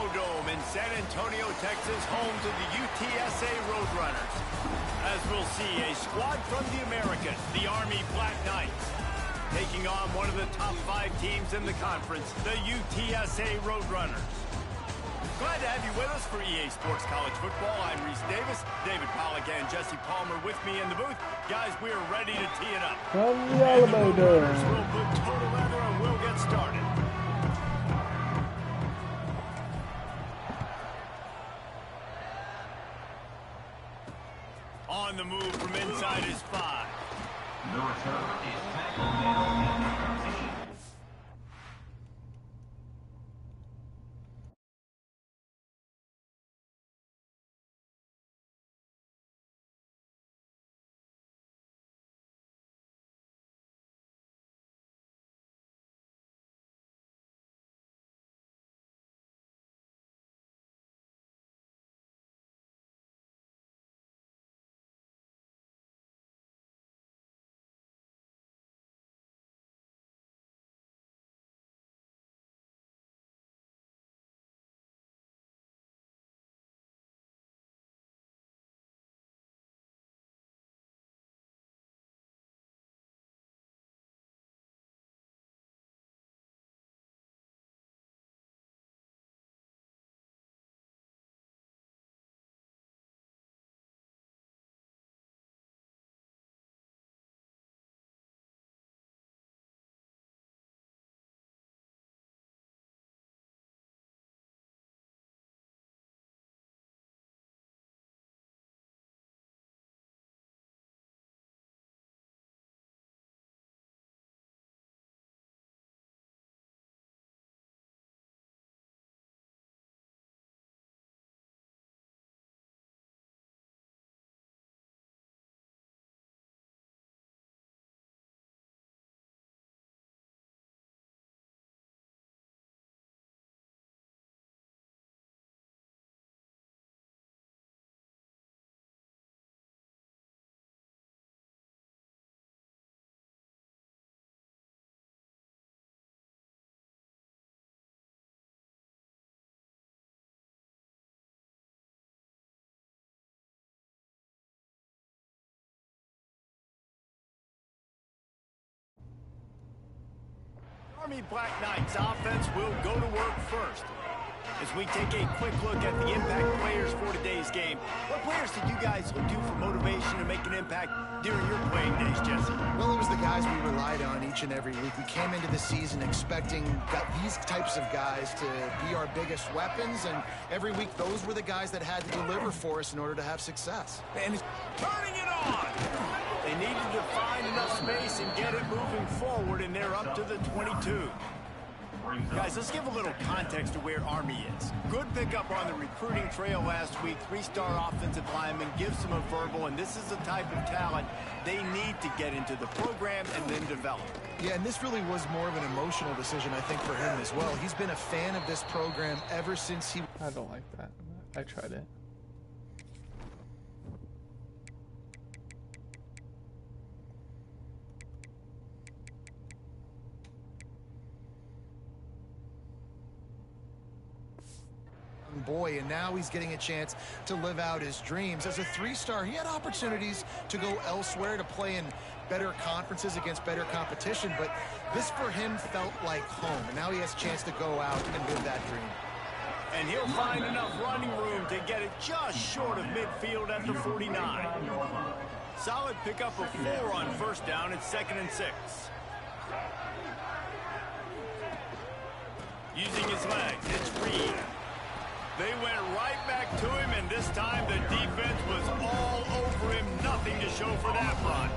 Alamodome in San Antonio, Texas, home to the UTSA Roadrunners. As we'll see, a squad from the Americas, the Army Black Knights, taking on one of the top 5 teams in the conference, the UTSA Roadrunners. Glad to have you with us for EA Sports College Football. I'm Reese Davis, David Pollack, and Jesse Palmer with me in the booth. Guys, we are ready to tee it up. From the Alamodome. We'll put total leather and we'll get started. On the move from inside is 5. The return is tackled down in transition. Army Black Knights offense will go to work first. As we take a quick look at the impact players for today's game, what players did you guys look to for motivation to make an impact during your playing days, Jesse? Well, it was the guys we relied on each and every week. We came into the season expecting these types of guys to be our biggest weapons, and every week those were the guys that had to deliver for us in order to have success. And turning it on! They needed to find enough space and get it moving forward, and they're up to the 22. Guys, let's give a little context to where Army is. Good pickup on the recruiting trail last week. 3-star offensive lineman gives them a verbal, and this is the type of talent they need to get into the program and then develop. Yeah, and this really was more of an emotional decision, I think, for him as well. He's been a fan of this program ever since he... I don't like that. I tried it. Boy, and now he's getting a chance to live out his dreams. As a 3-star, he had opportunities to go elsewhere, to play in better conferences against better competition, but this for him felt like home, and now he has a chance to go out and live that dream. And he'll find enough running room to get it just short of midfield at the 49. Solid pickup of 4 on first down. It's 2nd and 6. Using his legs, it's Reed. They went right back to him, and this time the defense was all over him. Nothing to show for that run.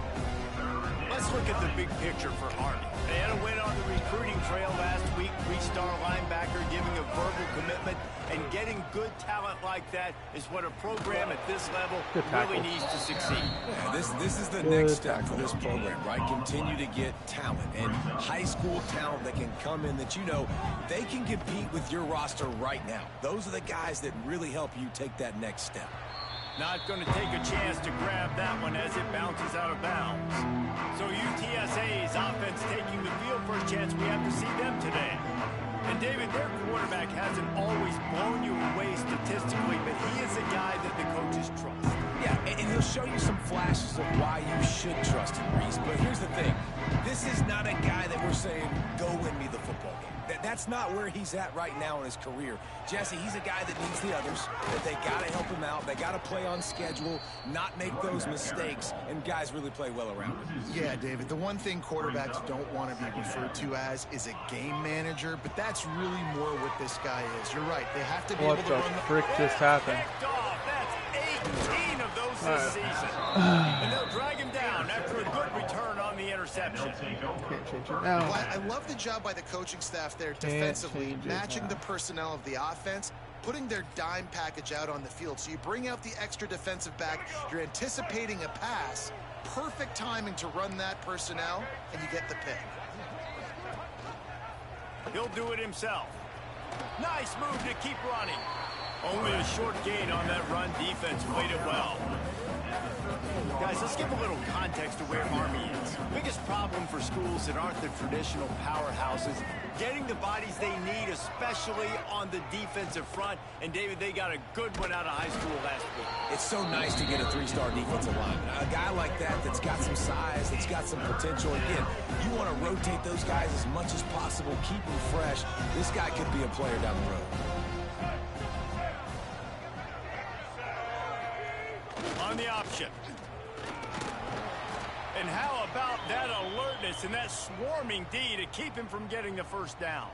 Let's look at the big picture for Army. They had a win on the recruiting trail last week. 3-star linebacker giving a verbal commitment, and getting good talent like that is what a program at this level really needs to succeed. Yeah, this is the next step for this program, right? Continue to get talent, and high school talent that can come in that you know they can compete with your roster right now. Those are the guys that really help you take that next step. Not going to take a chance to grab that one as it bounces out of bounds. So UTSA's offense taking the field. First chance we have to see them today. And David, their quarterback hasn't always blown you away statistically, but he is a guy that the coaches trust. Yeah, and he'll show you some flashes of why you should trust him, Reese. But here's the thing. This is not a guy that we're saying, go win me the football game. That's not where he's at right now in his career. Jesse, he's a guy that needs the others, that they got to help him out. They got to play on schedule, not make those mistakes, and guys really play well around him. Yeah, David, the one thing quarterbacks don't want to be referred to as is a game manager, but that's really more what this guy is. You're right. They have to be What able to the run the... frick just happened? Picked off. That's 18 of those this season. And they'll drag him down after a good return on the interception. Can't change it now. Well, I love the job by the coaching staff there defensively, matching the personnel of the offense, putting their dime package out on the field. So you bring out the extra defensive back, you're anticipating a pass, perfect timing to run that personnel, and you get the pick. He'll do it himself. Nice move to keep running. Only a short gain on that run. Defense played it well. Guys, let's give a little context to where Army is. Biggest problem for schools that aren't the traditional powerhouses, getting the bodies they need, especially on the defensive front. And David, they got a good one out of high school last week. It's so nice to get a three-star defensive lineman. A guy like that that's got some size, that's got some potential. Again, you want to rotate those guys as much as possible, keep them fresh. This guy could be a player down the road. On the option. And how about that alertness and that swarming D to keep him from getting the first down?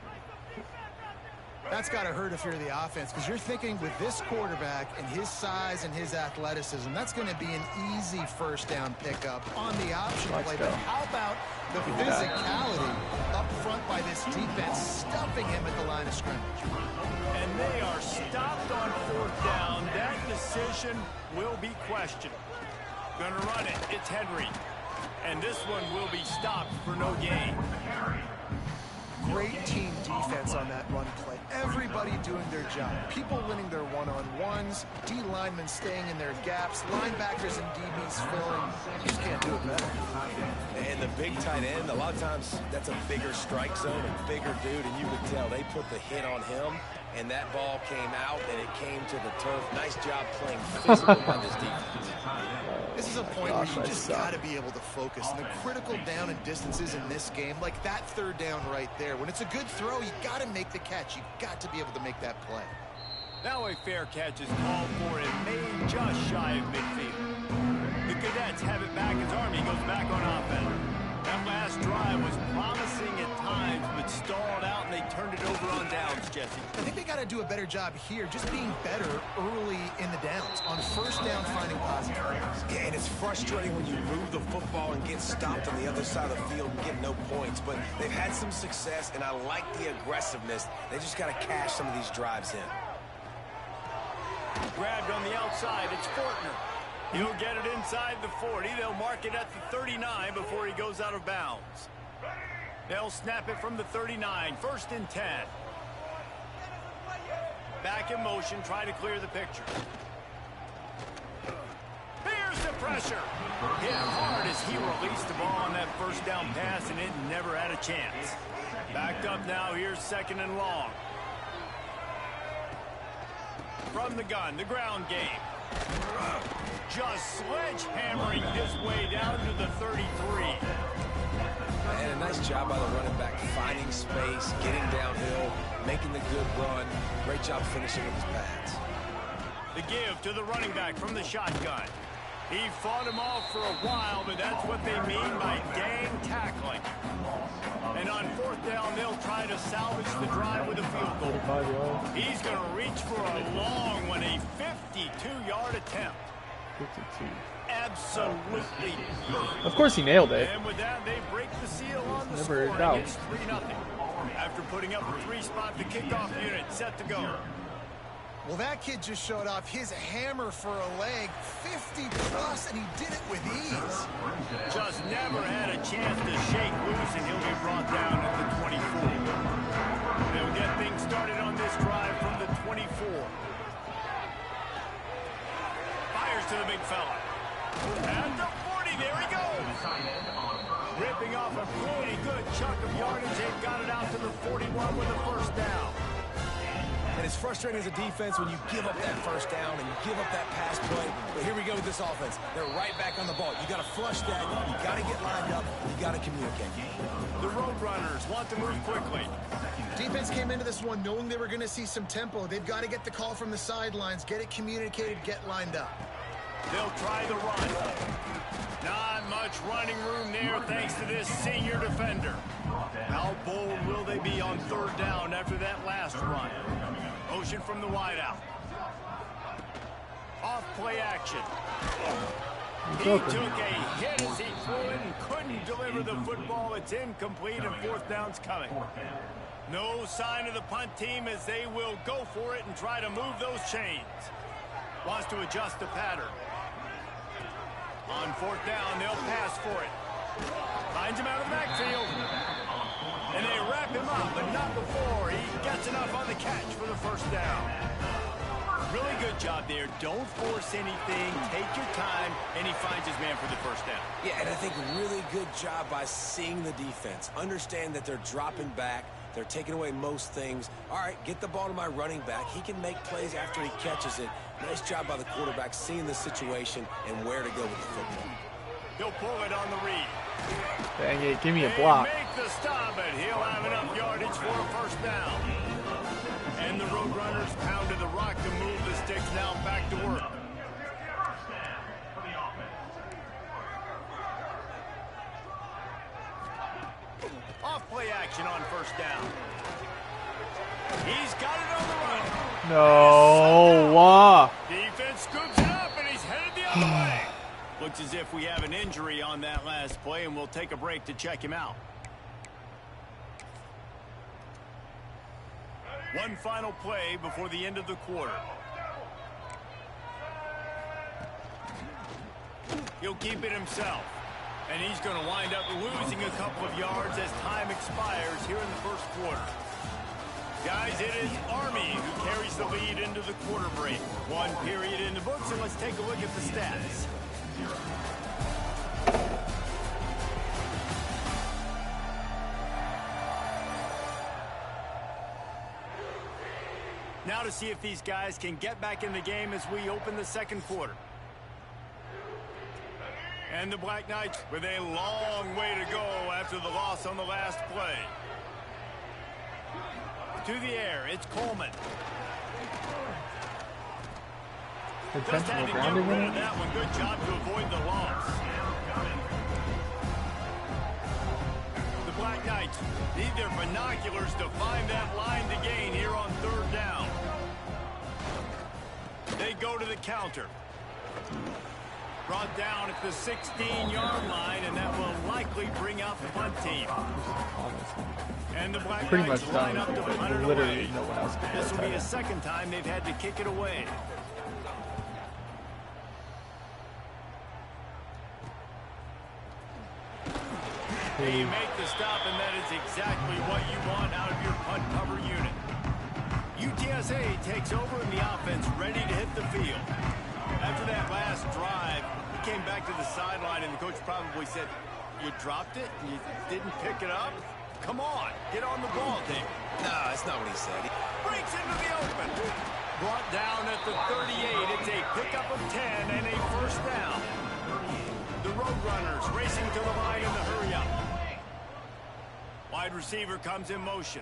That's got to hurt if you're the offense, because you're thinking with this quarterback and his size and his athleticism, that's going to be an easy first down pickup on the option play. But how about the physicality up front by this defense, stuffing him at the line of scrimmage? And they are stopped on fourth down. That decision will be questioned. Gonna run it. It's Henry. And this one will be stopped for no gain. Great team defense on that run play. Everybody doing their job. People winning their one-on-ones, D linemen staying in their gaps, linebackers and DBs filling. You just can't do it better. And the big tight end, a lot of times that's a bigger strike zone, a bigger dude, and you could tell they put the hit on him, and that ball came out, and it came to the turf. Nice job playing physical by this defense. This is a point where you just got to be able to focus. And the critical down and distances in this game, like that third down right there, when it's a good throw, you got to make the catch. You got to be able to make that play. Now a fair catch is called for and made just shy of midfield. The Cadets have it back as Army goes back on offense. That last drive was promising at times, but stalled out, and they turned it over on downs, Jesse. I think they got to do a better job here, just being better early in the downs, on first down finding positive. Yeah, and it's frustrating when you move the football and get stopped on the other side of the field and get no points, but they've had some success, and I like the aggressiveness. They just got to cash some of these drives in. Grabbed on the outside, it's Fortner. He'll get it inside the 40. They'll mark it at the 39 before he goes out of bounds. They'll snap it from the 39. First and 10. Back in motion, try to clear the picture. Here's the pressure. Hit hard as he released the ball on that first down pass, and it never had a chance. Backed up now, here's second and long. From the gun, the ground game. Just sledgehammering his way down to the 33. And a nice job by the running back, finding space, getting downhill, making the good run. Great job finishing with his pads. The give to the running back from the shotgun. He fought him off for a while, but that's what they mean by gang tackling. And on fourth down, they'll try to salvage the drive with a field goal. He's going to reach for a long one, a 52-yard attempt. 52. Absolutely. Of course he nailed it. And with that, they break the seal on the Never score. doubt. It's 3-0. After putting up a three-spot, the kickoff unit set to go. Well, that kid just showed off his hammer for a leg, 50-plus, and he did it with ease. Just never had a chance to shake loose, and he'll be brought down at the 24. They'll get things started on this drive from the 24. Fires to the big fella. At the 40, there he goes. Ripping off a pretty good chunk of yardage. They've got it out to the 41 with a first down. And it's frustrating as a defense when you give up that first down and you give up that pass play. But here we go with this offense. They're right back on the ball. You got to flush that. You got to get lined up. You got to communicate. The Roadrunners want to move quickly. Defense came into this one knowing they were going to see some tempo. They've got to get the call from the sidelines, get it communicated, get lined up. They'll try the run. Not much running room there thanks to this senior defender. How bold will they be on third down after that last run? Motion from the wideout. Off play action. He took a hit as he threw it and couldn't deliver the football. It's incomplete and fourth down's coming. No sign of the punt team as they will go for it and try to move those chains. Wants to adjust the pattern. On fourth down, they'll pass for it. Finds him out of the backfield. And they wrap him up, but not before he gets enough on the catch for the first down. Really good job there. Don't force anything. Take your time, and he finds his man for the first down. Yeah, and I think really good job by seeing the defense. Understand that they're dropping back. They're taking away most things. All right, get the ball to my running back. He can make plays after he catches it. Nice job by the quarterback seeing the situation and where to go with the football. He'll pull it on the read. Dang it, give me a They block. make the stop, but he'll have enough yardage for a first down. And the Roadrunners pounded the rock to move the sticks now back to work. Off play action on first down. He's got it on the run. No. Defense scoops it up, and he's headed the other way. Looks as if we have an injury on that last play, and we'll take a break to check him out. One final play before the end of the quarter. He'll keep it himself. And he's going to wind up losing a couple of yards as time expires here in the first quarter. Guys, it is Army who carries the lead into the quarter break. One period in the books, and let's take a look at the stats. Now to see if these guys can get back in the game as we open the second quarter. And the Black Knights with a long way to go after the loss on the last play. To the air, it's Coleman. Just had Intentional to get grounding rid in of it? that one. Good job to avoid the loss. The Black Knights need their binoculars to find that line to gain here on third down. They go to the counter. Brought down at the 16-yard line, and that will likely bring out the punt team. And the Black Pretty Knights much line done. up to punt it Literally away. no one else can This will do be a that. second time they've had to kick it away. You make the stop, and that is exactly what you want out of your punt cover unit. UTSA takes over in the offense, ready to hit the field. After that last drive, he came back to the sideline, and the coach probably said, "You dropped it? You didn't pick it up? Come on, get on the ball, Dave." No, that's not what he said. Breaks into the open. Brought down at the 38. It's a pickup of 10 and a first down. The Roadrunners racing to the line in the hurry-up. Wide receiver comes in motion.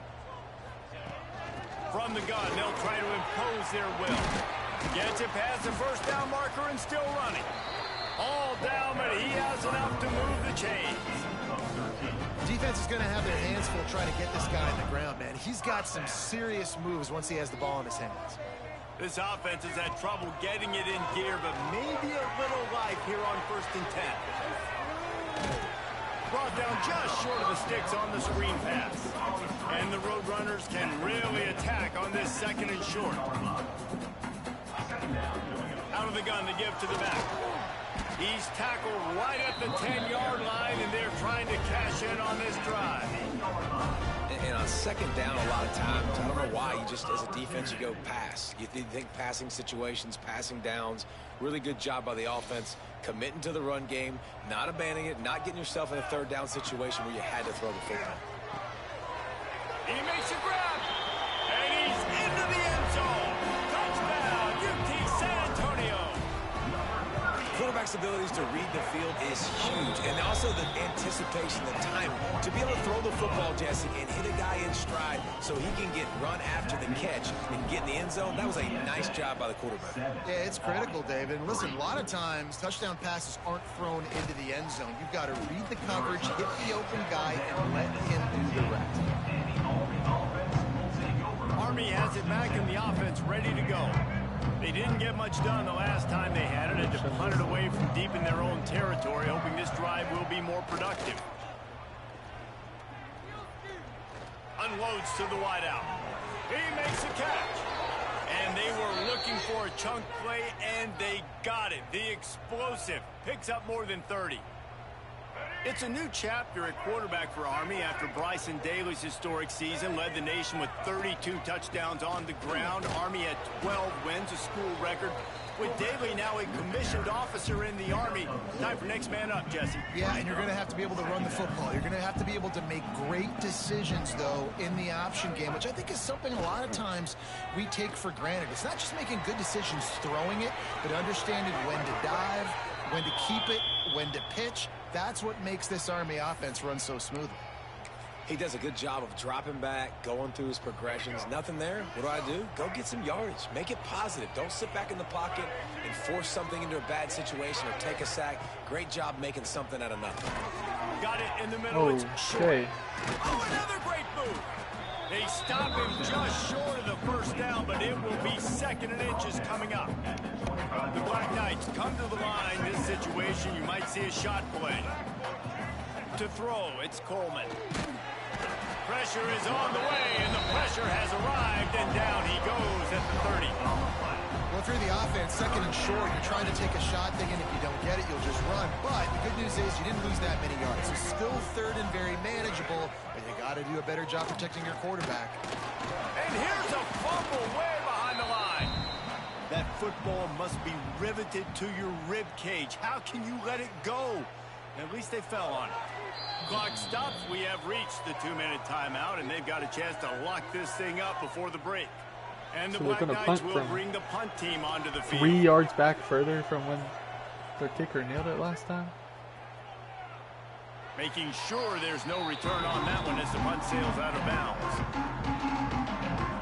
From the gun, they'll try to impose their will. Gets it past the first down marker and still running. All down, but he has enough to move the chains. Defense is going to have their hands full trying to get this guy on the ground, man. He's got some serious moves once he has the ball in his hands. This offense has had trouble getting it in gear, but maybe a little life here on 1st and 10. Brought down just short of the sticks on the screen pass. And the Roadrunners can really attack on this 2nd and short. Out of the gun to give to the back. He's tackled right at the 10-yard line, and they're trying to cash in on this drive. And on second down, a lot of times, I don't know why, you just, as a defense, you go pass. You think passing situations, passing downs. Really good job by the offense, committing to the run game, not abandoning it, not getting yourself in a third down situation where you had to throw the football. He makes a grab, and he's into the end zone. Touchdown, UT San Antonio. Quarterback's abilities to read the field is huge, and also the anticipation, the time to be able to throw the football, Jesse, and hit a guy in stride so he can get run after the catch and get in the end zone. That was a nice job by the quarterback. Yeah, it's critical, David. And listen, a lot of times touchdown passes aren't thrown into the end zone. You've got to read the coverage, hit the open guy, and let him do the rest. Army has it back in the offense, ready to go. They didn't get much done the last time they had it, and to punt it away from deep in their own territory, hoping this drive will be more productive. Unloads to the wideout. He makes a catch. And they were looking for a chunk play, and they got it. The explosive picks up more than 30. It's a new chapter at quarterback for Army after Bryson Daly's historic season led the nation with 32 touchdowns on the ground. Army had 12 wins, a school record. With Daly now a commissioned officer in the Army. Time for next man up, Jesse. Yeah, and you're going to have to be able to run the football. You're going to have to be able to make great decisions, though, in the option game, which I think is something a lot of times we take for granted. It's not just making good decisions throwing it, but understanding when to dive, when to keep it, when to pitch. That's what makes this Army offense run so smoothly. He does a good job of dropping back, going through his progressions. Nothing there. What do? Go get some yardage. Make it positive. Don't sit back in the pocket and force something into a bad situation or take a sack. Great job making something out of nothing. Got it in the middle. It's short. Okay. Oh, another great move. They stop him just short of the first down, but it will be second and inches coming up. The Black Knights come to the line. This situation, you might see a shot play. To throw, it's Coleman. Pressure is on the way, and the pressure has arrived, and down he goes at the 30. Well, if you're the offense, second and short, you're trying to take a shot thinking if you don't get it, you'll just run. But the good news is you didn't lose that many yards. So still third and very manageable, but you got to do a better job protecting your quarterback. And here's a fumble way behind the line. That football must be riveted to your rib cage. How can you let it go? At least they fell on it. Clock stops. We have reached the 2-minute timeout, and they've got a chance to lock this thing up before the break. And the So Black they're gonna Knights punt will from bring the punt team onto the field. 3 yards back further from when their kicker nailed it last time. Making sure there's no return on that one as the punt sails out of bounds.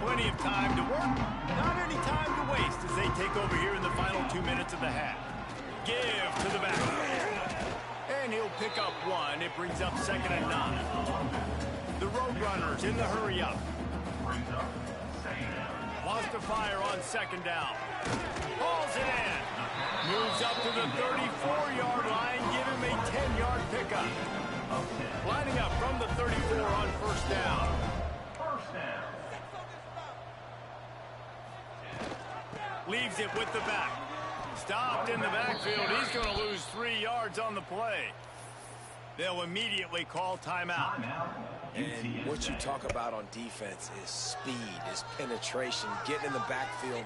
Plenty of time to work, not any time to waste as they take over here in the final 2 minutes of the half. Give to the back. And he'll pick up one. It brings up second and 9. The Roadrunners in the hurry up. Lost a fire on second down. Hauls it in. Moves up to the 34-yard line. Give him a 10-yard pickup. Lining up from the 34 on first down. Leaves it with the back. Stopped in the backfield. He's going to lose 3 yards on the play. They'll immediately call timeout. And what you talk about on defense is speed, is penetration, getting in the backfield,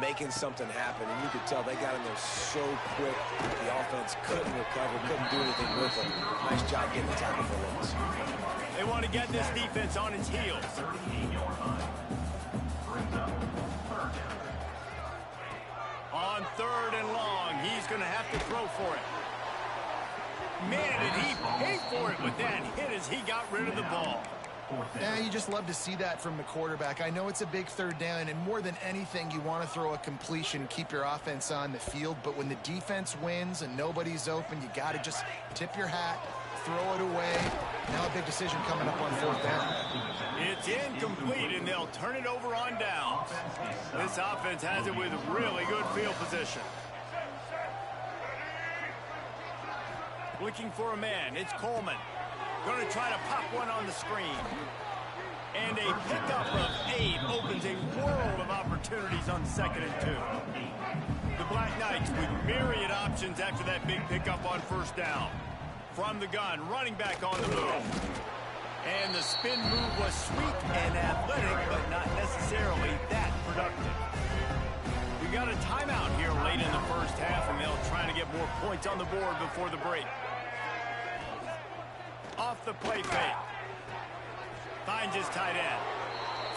making something happen. And you could tell they got in there so quick, the offense couldn't recover, couldn't do anything with them. Nice job getting the tackle for loss. They want to get this defense on its heels. On third and long, he's going to have to throw for it. Man, did he pay for it with that hit as he got rid of the ball. Yeah, you just love to see that from the quarterback. I know it's a big third down, and more than anything, you want to throw a completion, keep your offense on the field. But when the defense wins and nobody's open, you got to just tip your hat, throw it away. Now a big decision coming up on fourth down. It's incomplete, and they'll turn it over on downs. This offense has it with really good field position. Looking for a man. It's Coleman. Going to try to pop one on the screen. And a pickup of 8 opens a world of opportunities on second and 2. The Black Knights with myriad options after that big pickup on first down. From the gun, running back on the move. And the spin move was sweet and athletic, but not necessarily that productive. We got a timeout here late in the first half, and they'll try to get more points on the board before the break. Off the play fake. Finds his tight end.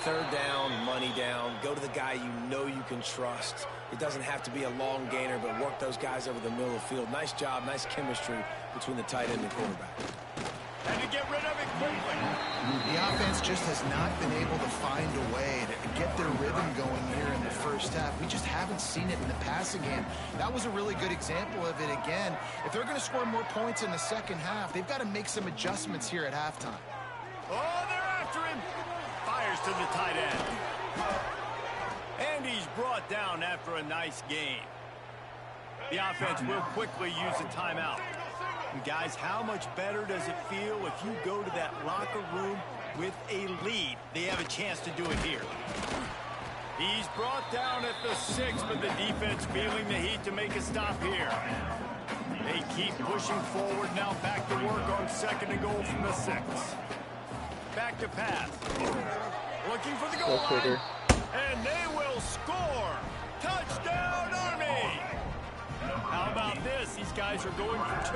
Third down, money down. Go to the guy you know you can trust. It doesn't have to be a long gainer, but work those guys over the middle of the field. Nice job, nice chemistry between the tight end and quarterback. And to get rid of it quickly. The offense just has not been able to find a way to get their rhythm going here in the first half. We just haven't seen it in the passing game. That was a really good example of it again. If they're going to score more points in the second half, they've got to make some adjustments here at halftime. Oh, they're after him. Fires to the tight end. And he's brought down after a nice game. The offense will quickly use a timeout. And guys, how much better does it feel if you go to that locker room with a lead? They have a chance to do it here. He's brought down at the 6, but the defense feeling the heat to make a stop here. They keep pushing forward now, back to work on 2nd and goal from the 6. Back to pass. Looking for the goal line. And they will score. Touchdown, Army! How about this? These guys are going for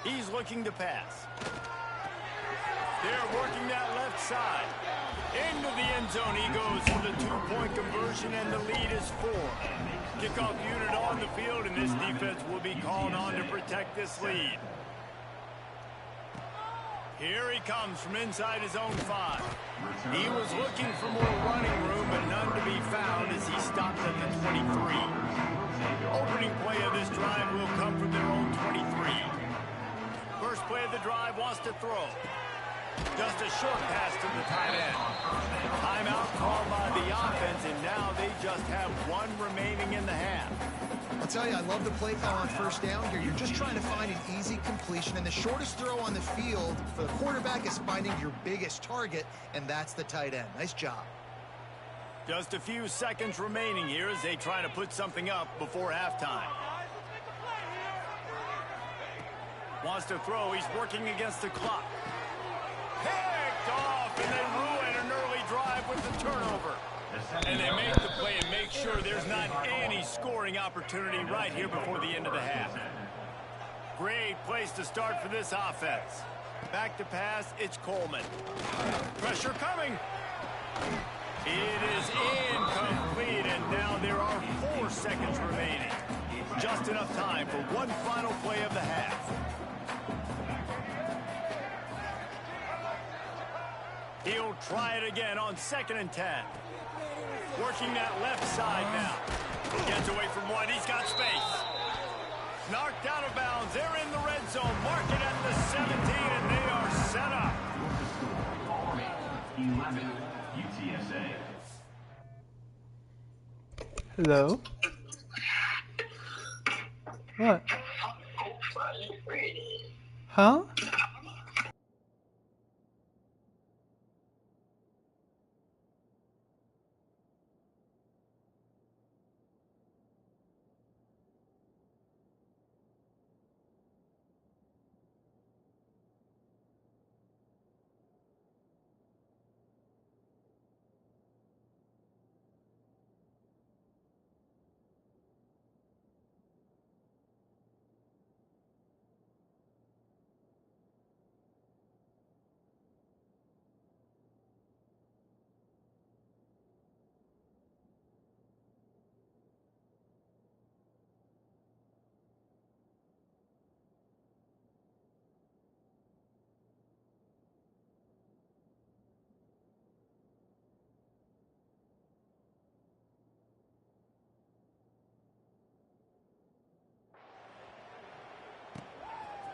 2. He's looking to pass. They're working that left side. Into the end zone he goes for the 2-point conversion, and the lead is 4. Kickoff unit on the field, and this defense will be called on to protect this lead. Here he comes from inside his own 5. He was looking for more running room, but none to be found as he stopped at the 23. Opening play of this drive will come from their own 23. First play of the drive wants to throw. Just a short pass to the tight end. Timeout called by the offense, and now they just have 1 remaining in the half. I'll tell you, I love the play call on first down here. You're just trying to find an easy completion, and the shortest throw on the field for the quarterback is finding your biggest target, and that's the tight end. Nice job. Just a few seconds remaining here as they try to put something up before halftime. Wants to throw. He's working against the clock. Picked off, and they ruin an early drive with the turnover. And they make the play and make sure there's not any scoring opportunity right here before the end of the half. Great place to start for this offense. Back to pass, it's Coleman. Pressure coming. It is incomplete, and now there are 4 seconds remaining. Just enough time for one final play of the half. He'll try it again on 2nd and 10. Working that left side now. Gets away from one. He's got space. Knocked out of bounds. They're in the red zone. Mark it at the 17, and they are set up. 11, UTSA. Hello? What? Huh?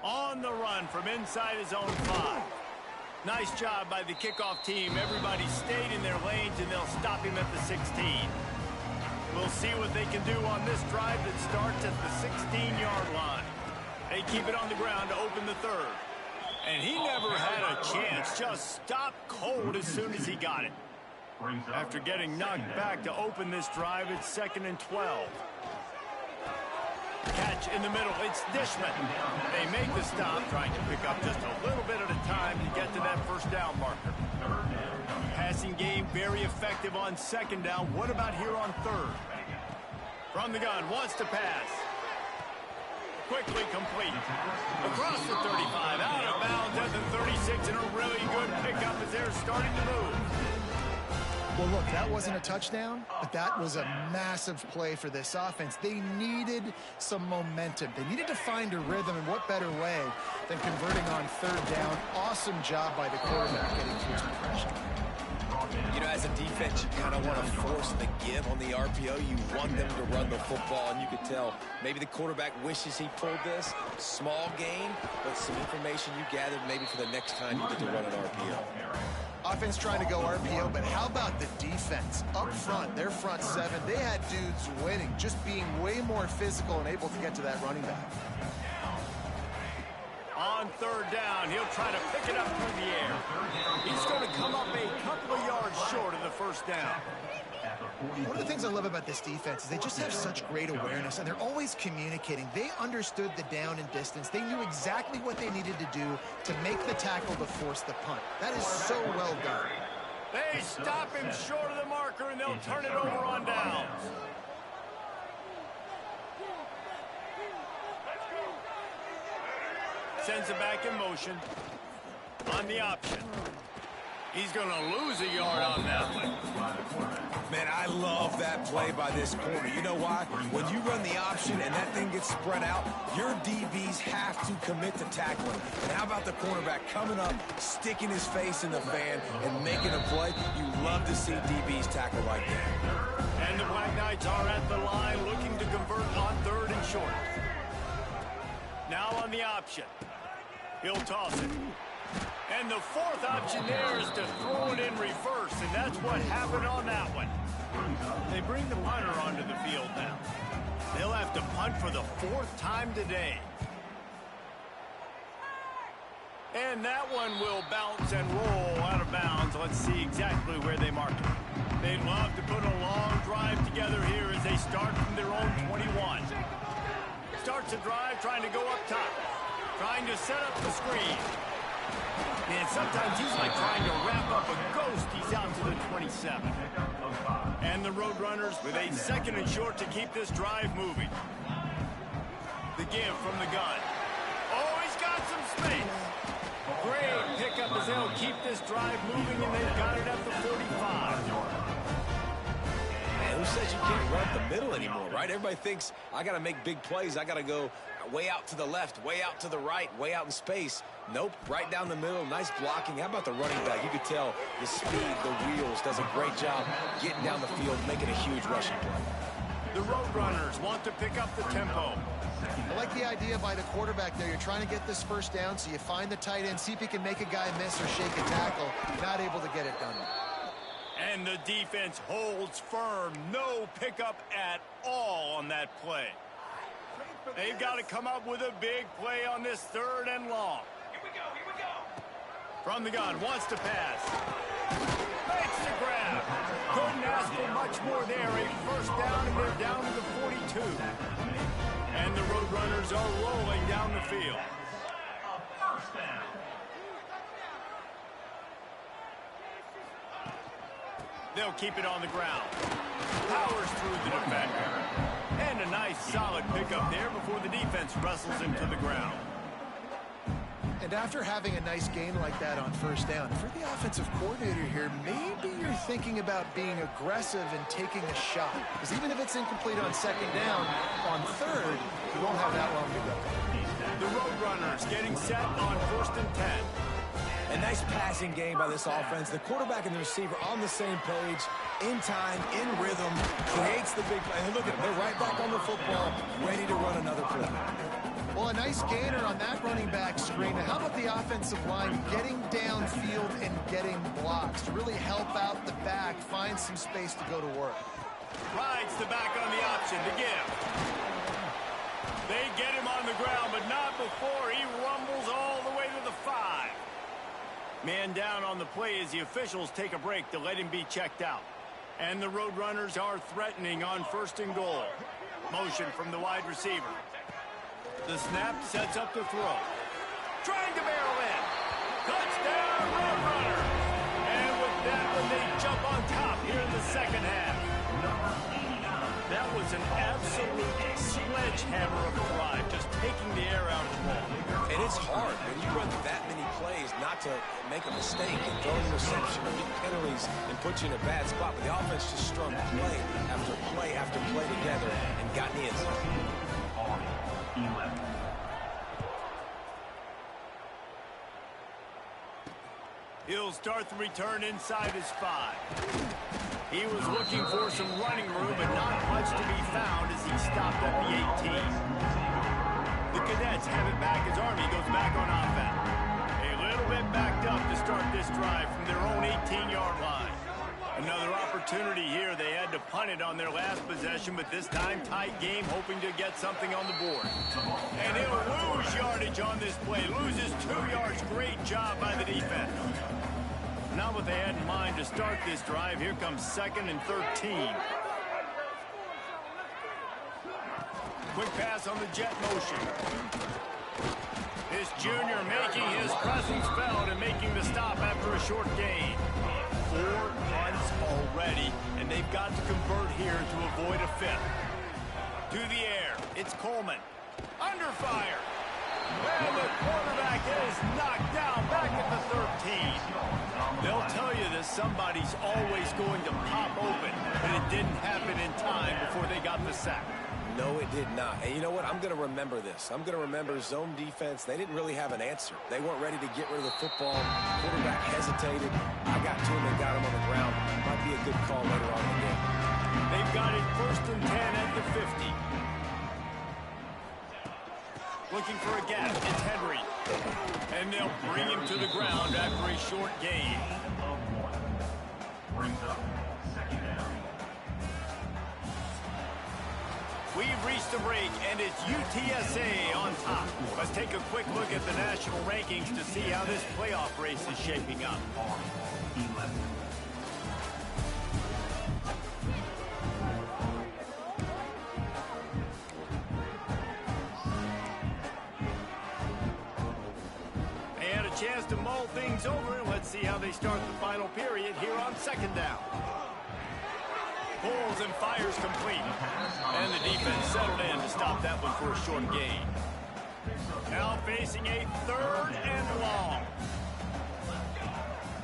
On the run from inside his own 5. Nice job by the kickoff team. Everybody stayed in their lanes, and they'll stop him at the 16. We'll see what they can do on this drive that starts at the 16-yard line. They keep it on the ground to open the 3rd. And he never had a chance. Just stopped cold as soon as he got it. After getting knocked back to open this drive, it's 2nd and 12. Catch in the middle. It's Dishman. They make the stop, trying to pick up just a little bit at a time to get to that first down marker. Passing game very effective on second down. What about here on third? From the gun, wants to pass. Quickly complete. Across the 35, out of bounds at the 36, and a really good pickup as they're starting to move. Well, look, that wasn't a touchdown, but that was a massive play for this offense. They needed some momentum. They needed to find a rhythm, and what better way than converting on third down. Awesome job by the quarterback getting through some pressure. You know, as a defense, you kind of want to force the give on the RPO. You want them to run the football, and you could tell maybe the quarterback wishes he pulled this. Small gain, but some information you gathered maybe for the next time you get to run an RPO. Offense trying to go RPO, but how about the defense? Up front, their front seven, they had dudes winning, just being way more physical and able to get to that running back. On third down, he'll try to pick it up through the air. He's going to come up a couple of yards short of the first down. One of the things I love about this defense is they just have such great awareness, and they're always communicating. They understood the down and distance. They knew exactly what they needed to do to make the tackle to force the punt. That is so well done. They stop him short of the marker, and they'll turn it over on downs. Sends it back in motion. On the option. He's going to lose a yard on that one. Man, I love that play by this corner. You know why? When you run the option and that thing gets spread out, your DBs have to commit to tackling. And how about the cornerback coming up, sticking his face in the fan, and making a play? You love to see DBs tackle like that. And the Black Knights are at the line looking to convert on third and short. Now on the option. He'll toss it. And the fourth option there is to throw it in reverse, and that's what happened on that one. They bring the punter onto the field now. They'll have to punt for the fourth time today. And that one will bounce and roll out of bounds. Let's see exactly where they mark it. They'd love to put a long drive together here as they start from their own 21. Starts a drive trying to go up top. Trying to set up the screen. And sometimes he's like trying to wrap up a ghost. He's out to the 27. And the Roadrunners with a second and short to keep this drive moving. The give from the gun. Oh, he's got some space. Great pickup as they'll keep this drive moving, and they've got it at the 45. Man, who says you can't run up the middle anymore, right? Everybody thinks, I got to make big plays. I got to go way out to the left, way out to the right, way out in space. Nope, right down the middle. Nice blocking. How about the running back? You could tell the speed, the wheels, does a great job getting down the field, making a huge rushing play. The Roadrunners want to pick up the tempo. I like the idea by the quarterback there. You're trying to get this first down, so you find the tight end, see if he can make a guy miss or shake a tackle. Not able to get it done. And the defense holds firm. No pickup at all on that play. They've got to come up with a big play on this third and long. Here we go. From the gun, wants to pass. Makes the grab. Couldn't ask for much more there. A first down, and they're down to the 42. And the Roadrunners are rolling down the field. They'll keep it on the ground. Powers through the defender. And a nice solid pickup there before the defense wrestles him to the ground. And after having a nice gain like that on first down, for the offensive coordinator here, maybe you're thinking about being aggressive and taking a shot. Because even if it's incomplete on second down, on third, you won't have that long to go. The Roadrunners getting set on 1st and 10. A nice passing game by this offense. The quarterback and the receiver on the same page, in time, in rhythm, creates the big play. And look at them. They're right back on the football, ready to run another play. Well, a nice gainer on that running back screen. Now, how about the offensive line getting downfield and getting blocks to really help out the back, find some space to go to work? Rides the back on the option to give. They get him on the ground, but not before he rumbles all the way to the 5. Man down on the play as the officials take a break to let him be checked out. And the Roadrunners are threatening on 1st and goal. Motion from the wide receiver. The snap sets up the throw. Trying to barrel in. Touchdown, Roadrunners! And with that one, they jump on top here in the second half. That was an absolute sledgehammer of a drive, just taking the air out of the ball. And it's hard when you run that many plays not to make a mistake and throw an interception or get penalties and put you in a bad spot. But the offense just strung play after play after play together and got in the end zone. He'll start the return inside his 5. He was looking for some running room, but not much to be found as he stopped at the 18. The Cadets have it back as Army goes back on offense. A little bit backed up to start this drive from their own 18-yard line. Another opportunity here. They had to punt it on their last possession, but this time tight game, hoping to get something on the board. And he'll lose yardage on this play. Loses 2 yards. Great job by the defense. Not what they had in mind to start this drive. Here comes 2nd and 13. Quick pass on the jet motion. This junior making his presence felt and making the stop after a short gain. 4 punts already, and they've got to convert here to avoid a 5th. To the air, it's Coleman. Under fire. And the quarterback is knocked down back at the 13. They'll tell you that somebody's always going to pop open, but it didn't happen in time before they got the sack. No, it did not. And you know what? I'm going to remember this. I'm going to remember zone defense. They didn't really have an answer. They weren't ready to get rid of the football. Quarterback hesitated. I got to him and got him on the ground. Might be a good call later on in the game. They've got it 1st and 10 at the 50. Looking for a gap. It's Henry. And they'll bring him to the ground after a short gain. We've reached the break, and it's UTSA on top. Let's take a quick look at the national rankings to see how this playoff race is shaping up. They had a chance to mull things over. Let's see how they start the final period here on 2nd down. Pulls and fires complete. And the defense settled in to stop that one for a short gain. Now facing a 3rd and long.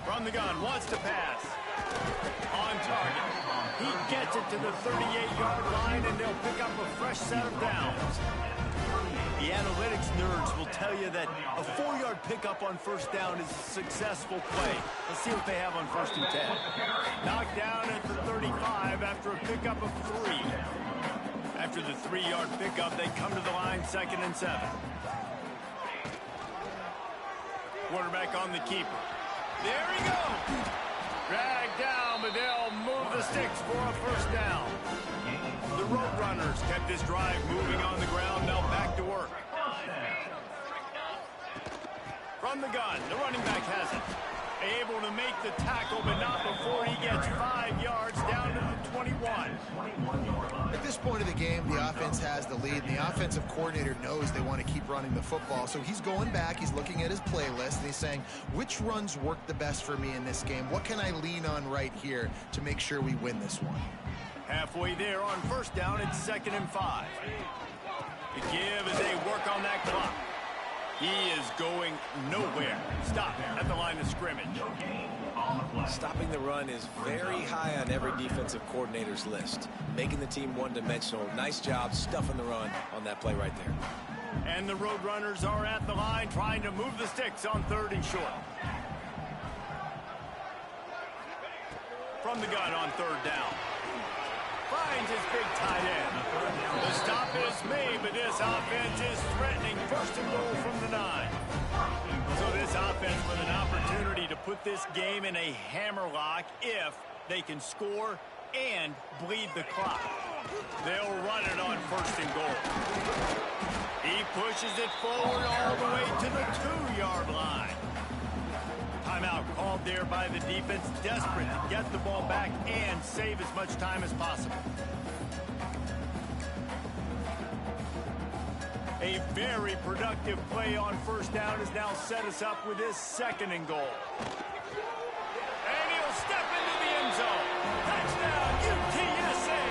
From the gun, wants to pass. On target. He gets it to the 38-yard line, and they'll pick up a fresh set of downs. The analytics nerds will tell you that a 4-yard pickup on 1st down is a successful play. Let's see what they have on 1st and 10. Knocked down at the 35 after a pickup of 3. After the 3-yard pickup, they come to the line 2nd and 7. Quarterback on the keeper. There he goes. Dragged down, but they'll move the sticks for a 1st down. The Roadrunners kept this drive moving on the ground. Now back to work. From the gun, the running back has it. Able to make the tackle, but not before he gets 5 yards down to the 21. At this point of the game, the offense has the lead, and the offensive coordinator knows they want to keep running the football. So he's going back, he's looking at his playlist, and he's saying, which runs work the best for me in this game? What can I lean on right here to make sure we win this one? Halfway there on 1st down, it's 2nd and 5. The give as they work on that clock. He is going nowhere. Stop at the line of scrimmage. Stopping the run is very high on every defensive coordinator's list. Making the team one-dimensional. Nice job stuffing the run on that play right there. And the Roadrunners are at the line trying to move the sticks on 3rd and short. From the gun on 3rd down. Finds his big tight end. The stop is made, but this offense is threatening 1st and goal from the 9. So this offense with an opportunity to put this game in a hammerlock if they can score and bleed the clock. They'll run it on 1st and goal. He pushes it forward all the way to the 2-yard line. Timeout called there by the defense, desperate to get the ball back and save as much time as possible. A very productive play on first down has now set us up with this 2nd and goal. And he'll step into the end zone. Touchdown, UTSA!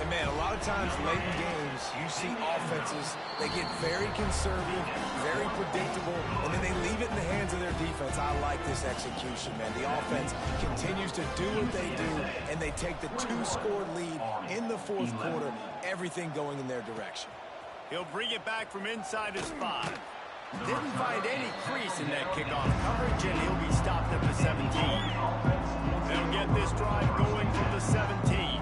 And man, a lot of times late in games, you see offenses, they get very conservative, very predictable, and then they leave it in the hands of their defense. I like this execution, man. The offense continues to do what they do, and they take the 2-score lead in the 4th quarter, everything going in their direction. He'll bring it back from inside his 5. Didn't find any crease in that kickoff coverage, and he'll be stopped at the 17. They'll get this drive going from the 17.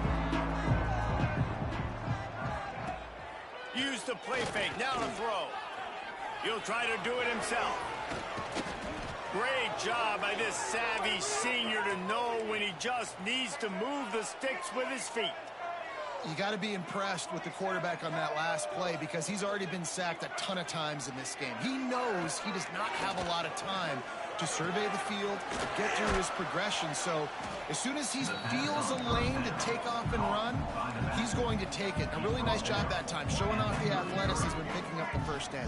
Use the play fake, now to throw. He'll try to do it himself. Great job by this savvy senior to know when he just needs to move the sticks with his feet. You got to be impressed with the quarterback on that last play because he's already been sacked a ton of times in this game. He knows he does not have a lot of time to survey the field, get through his progression. So as soon as he feels a lane to take off and run, he's going to take it. A really nice job that time, showing off the athleticism and picking up the first down.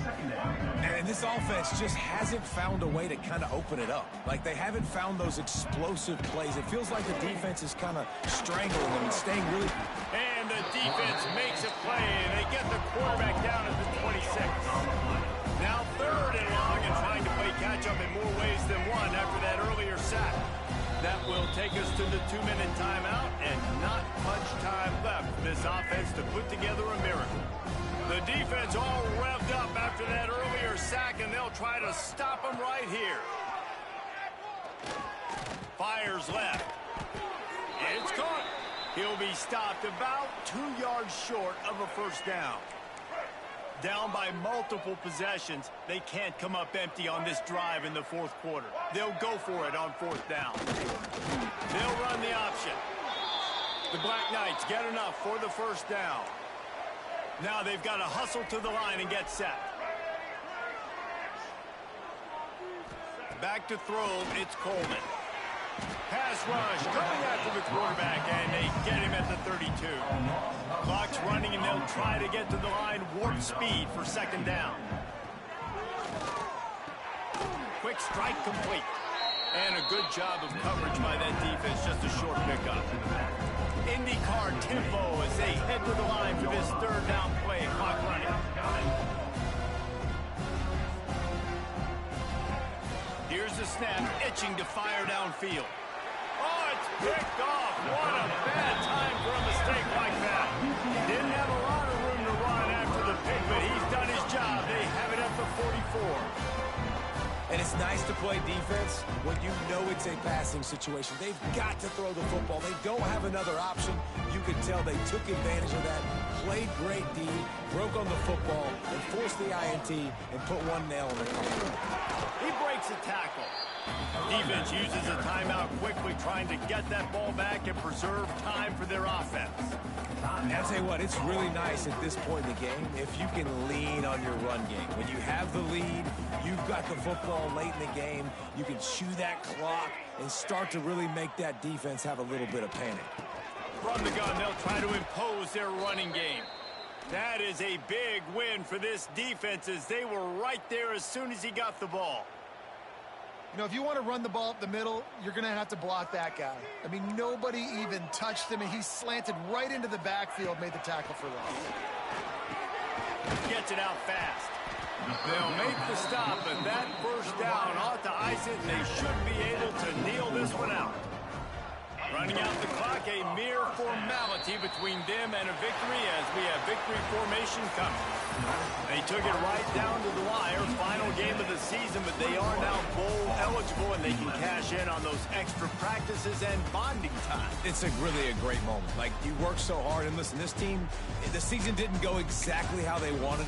And this offense just hasn't found a way to kind of open it up. Like, they haven't found those explosive plays. It feels like the defense is kind of strangling them and staying really... And the defense makes a play, and they get the quarterback down at the 26. Now 3rd and long, and trying to play catch-up in more ways than one after that earlier sack. That will take us to the 2-minute timeout, and not much time left for this offense to put together a miracle. The defense all revved up after that earlier sack, and they'll try to stop him right here. Fires left. It's caught. He'll be stopped about 2 yards short of a first down. Down by multiple possessions, they can't come up empty on this drive in the 4th quarter. They'll go for it on 4th down. They'll run the option. The Black Knights get enough for the first down. Now they've got to hustle to the line and get set. Back to throw, it's Coleman. Pass rush, coming after the quarterback, and they get him at the 32. Clock's running, and they'll try to get to the line, warp speed for 2nd down. Quick strike complete. And a good job of coverage by that defense, just a short pickup. IndyCar tempo as they head to the line for this 3rd down play, clock running. Here's the snap, itching to fire downfield. Oh, it's picked off. What a bad time for a mistake like that. Didn't have a lot of room to run after the pick, but he's done his job. They have it at the 44. And it's nice to play defense when you know it's a passing situation. They've got to throw the football. They don't have another option. You can tell they took advantage of that, played great D, broke on the football, and forced the INT and put one nail in the coffin. He breaks a tackle. Defense uses a timeout quickly, trying to get that ball back and preserve time for their offense. And I'll tell you what, it's really nice at this point in the game if you can lean on your run game. When you have the lead, you've got the football late in the game, you can chew that clock and start to really make that defense have a little bit of panic. From the gun, they'll try to impose their running game. That is a big win for this defense as they were right there as soon as he got the ball. You know, if you want to run the ball up the middle, you're going to have to block that guy. I mean, nobody even touched him, and he slanted right into the backfield, made the tackle for loss. Gets it out fast. They'll make the stop, but that first down ought to ice it, and they should be able to kneel this one out. Running out the clock, a mere formality between them and a victory as we have victory formation coming. They took it right down to the wire, final game of the season, but they are now bowl eligible and they can cash in on those extra practices and bonding time. It's really a great moment. Like, you work so hard, and listen, this team, the season didn't go exactly how they wanted,